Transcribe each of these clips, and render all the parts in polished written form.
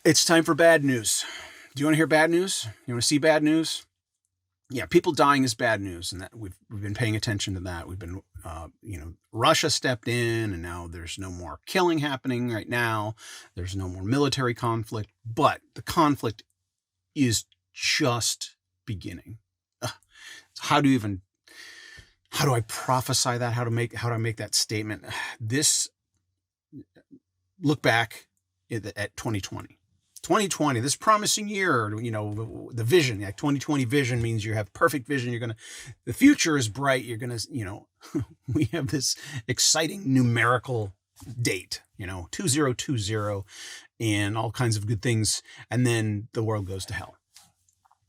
It's time for bad news. Do you want to hear bad news? You want to see bad news? Yeah, people dying is bad news, and that we've been paying attention to that. We've been, Russia stepped in, and now there's no more killing happening right now. There's no more military conflict, but the conflict is just beginning. How do I prophesy that? How do I make that statement? Look back at 2020. 2020, this promising year, the vision, 2020 vision means you have perfect vision. The future is bright. We have this exciting numerical date, 2020 and all kinds of good things. And then the world goes to hell,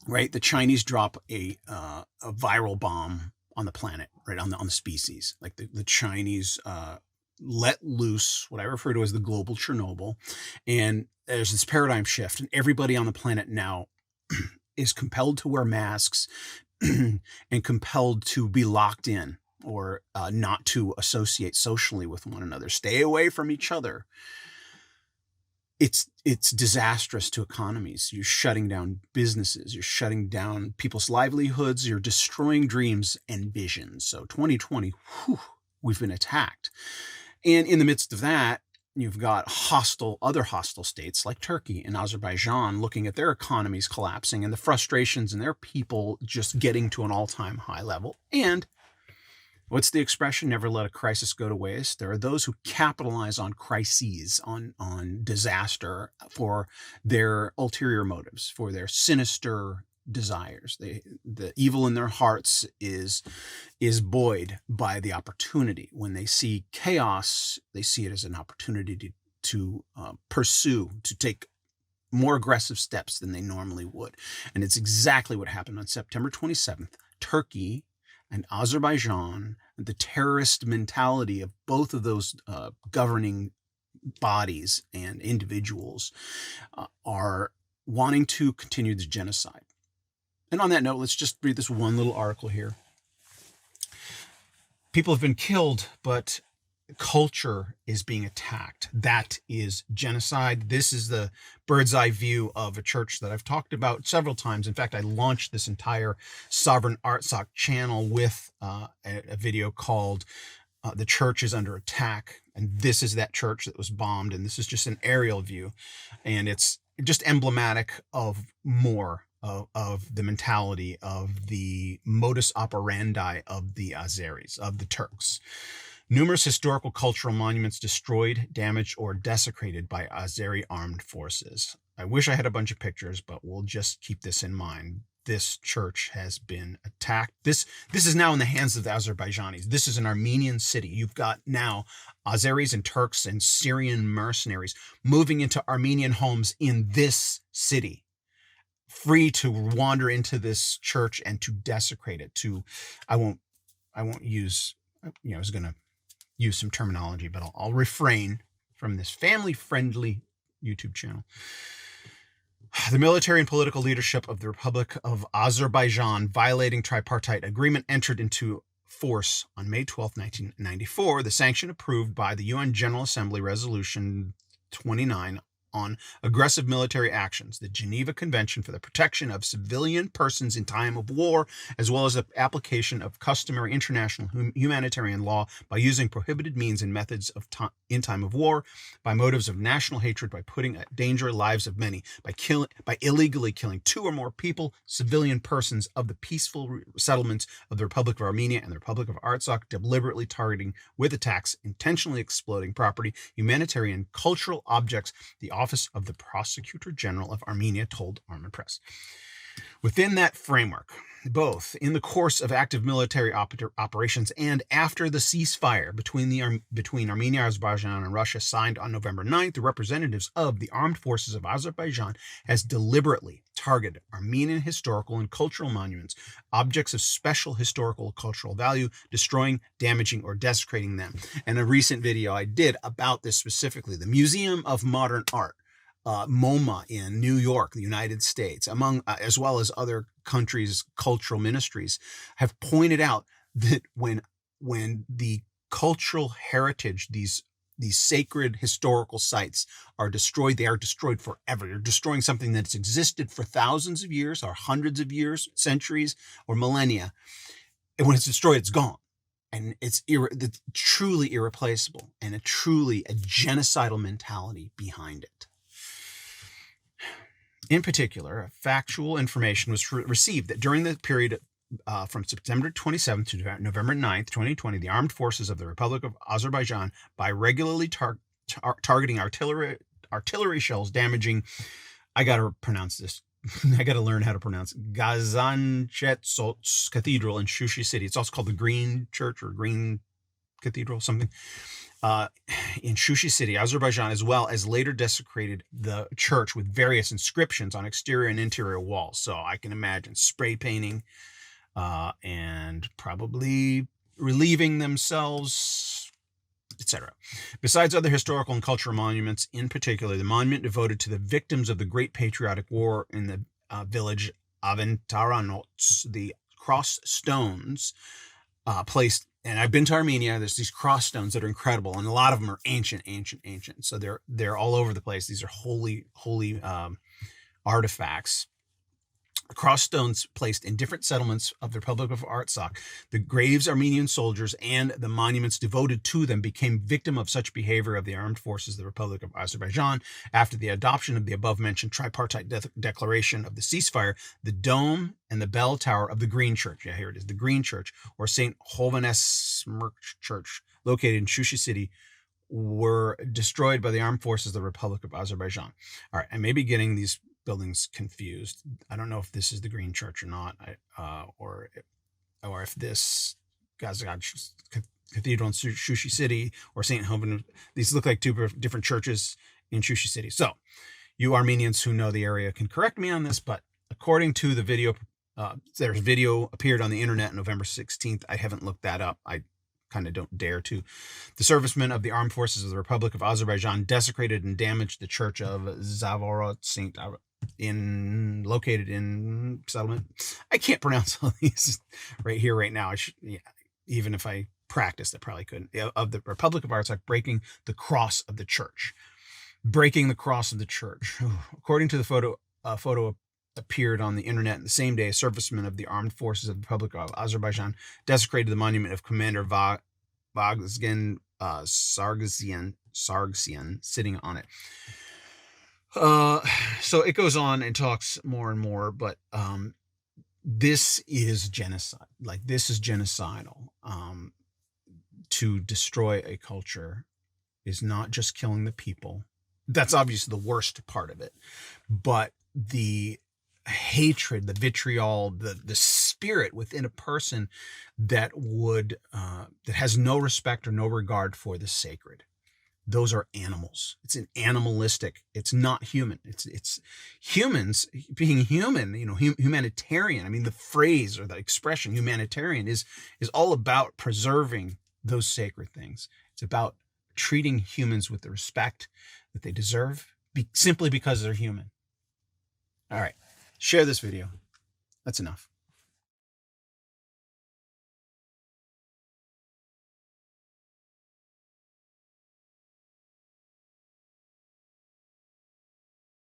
right? The Chinese drop a viral bomb on the planet, right? On the species, like the Chinese, let loose what I refer to as the global Chernobyl. And there's this paradigm shift, and everybody on the planet now is compelled to wear masks and compelled to be locked in or not to associate socially with one another, stay away from each other. It's disastrous to economies. You're shutting down businesses. You're shutting down people's livelihoods. You're destroying dreams and visions. So 2020, we've been attacked. And in the midst of that, you've got other hostile states like Turkey and Azerbaijan looking at their economies collapsing and the frustrations and their people just getting to an all-time high level. And what's the expression? Never let a crisis go to waste. There are those who capitalize on crises, on disaster for their ulterior motives, for their sinister desires. The evil in their hearts is buoyed by the opportunity. When they see chaos, they see it as an opportunity to pursue, to take more aggressive steps than they normally would. And it's exactly what happened on September 27th. Turkey and Azerbaijan, the terrorist mentality of both of those governing bodies and individuals are wanting to continue the genocide. And on that note, let's just read this one little article here. People have been killed, but culture is being attacked. That is genocide. This is the bird's eye view of a church that I've talked about several times. In fact, I launched this entire Sovereign Artsakh channel with a video called The Church is Under Attack. And this is that church that was bombed. And this is just an aerial view. And it's just emblematic of more of the mentality, of the modus operandi of the Azeris, of the Turks. Numerous historical cultural monuments destroyed, damaged, or desecrated by Azeri armed forces. I wish I had a bunch of pictures, but we'll just keep this in mind. This church has been attacked. This is now in the hands of the Azerbaijanis. This is an Armenian city. You've got now Azeris and Turks and Syrian mercenaries moving into Armenian homes in this city, free to wander into this church and to desecrate it. I won't use, I was going to use some terminology, but I'll refrain from this family-friendly YouTube channel. The military and political leadership of the Republic of Azerbaijan, violating tripartite agreement, entered into force on May 12, 1994, the sanction approved by the UN General Assembly Resolution 29 on aggressive military actions, the Geneva Convention for the Protection of Civilian Persons in Time of War, as well as the application of customary international humanitarian law by using prohibited means and methods in time of war, by motives of national hatred, by putting at danger lives of many, by illegally killing two or more people, civilian persons of the peaceful settlements of the Republic of Armenia and the Republic of Artsakh, deliberately targeting with attacks, intentionally exploding property, humanitarian, cultural objects, the Office of the Prosecutor General of Armenia told Armin Press. Within that framework, both in the course of active military operations and after the ceasefire between Armenia, Azerbaijan, and Russia signed on November 9th, the representatives of the armed forces of Azerbaijan has deliberately targeted Armenian historical and cultural monuments, objects of special historical or cultural value, destroying, damaging, or desecrating them. And a recent video I did about this specifically, the Museum of Modern Art, MoMA in New York, the United States, as well as other countries' cultural ministries, have pointed out that when the cultural heritage, these these sacred historical sites are destroyed, they are destroyed forever. You're destroying something that's existed for thousands of years or hundreds of years, centuries, or millennia. And when it's destroyed, it's gone. And it's truly irreplaceable, and a genocidal mentality behind it. In particular, factual information was received that during the period from September 27th to November 9th, 2020, the armed forces of the Republic of Azerbaijan, by regularly targeting artillery shells damaging, I got to pronounce this, I got to learn how to pronounce it, Gaziantep Cathedral in Shushi City. It's also called the Green Church or Green Cathedral, something. In Shushi City, Azerbaijan, as well as later desecrated the church with various inscriptions on exterior and interior walls. So I can imagine spray painting and probably relieving themselves, etc. Besides other historical and cultural monuments, in particular, the monument devoted to the victims of the Great Patriotic War in the village Aventaranots, the cross stones placed. And I've been to Armenia. There's these cross stones that are incredible, and a lot of them are ancient. So they're all over the place. These are holy artifacts. Cross stones placed in different settlements of the Republic of Artsakh. The graves of Armenian soldiers and the monuments devoted to them became victim of such behavior of the armed forces of the Republic of Azerbaijan. After the adoption of the above-mentioned tripartite declaration of the ceasefire, the dome and the bell tower of the Green Church, yeah, here it is, the Green Church, or St. Hovhannes Church, located in Shushi City, were destroyed by the armed forces of the Republic of Azerbaijan. All right, I may be getting these buildings confused. I don't know if this is the Green Church or not, or if this Gazagad Cathedral in Shushi City or St. Hovan. These look like two different churches in Shushi City. So you Armenians who know the area can correct me on this, but according to the video, there's video appeared on the internet on November 16th. I haven't looked that up. I kind of don't dare to. The servicemen of the armed forces of the Republic of Azerbaijan desecrated and damaged the church of Zavorot St. located in settlement. I can't pronounce all these right here, right now. Even if I practiced, I probably couldn't. Of the Republic of Artsakh, breaking the cross of the church. Breaking the cross of the church. According to the photo appeared on the internet the same day, servicemen of the armed forces of the Republic of Azerbaijan desecrated the monument of Commander Vazgen Sargsyan sitting on it. So it goes on and talks more and more, but this is genocide. Like, this is genocidal. To destroy a culture is not just killing the people. That's obviously the worst part of it, but the hatred, the vitriol, the spirit within a person that that has no respect or no regard for the sacred. Those are animals. It's an animalistic. It's not human. It's humans being human. Humanitarian. I mean, the phrase or the expression humanitarian is all about preserving those sacred things. It's about treating humans with the respect that they deserve, simply because they're human. All right, share this video. That's enough.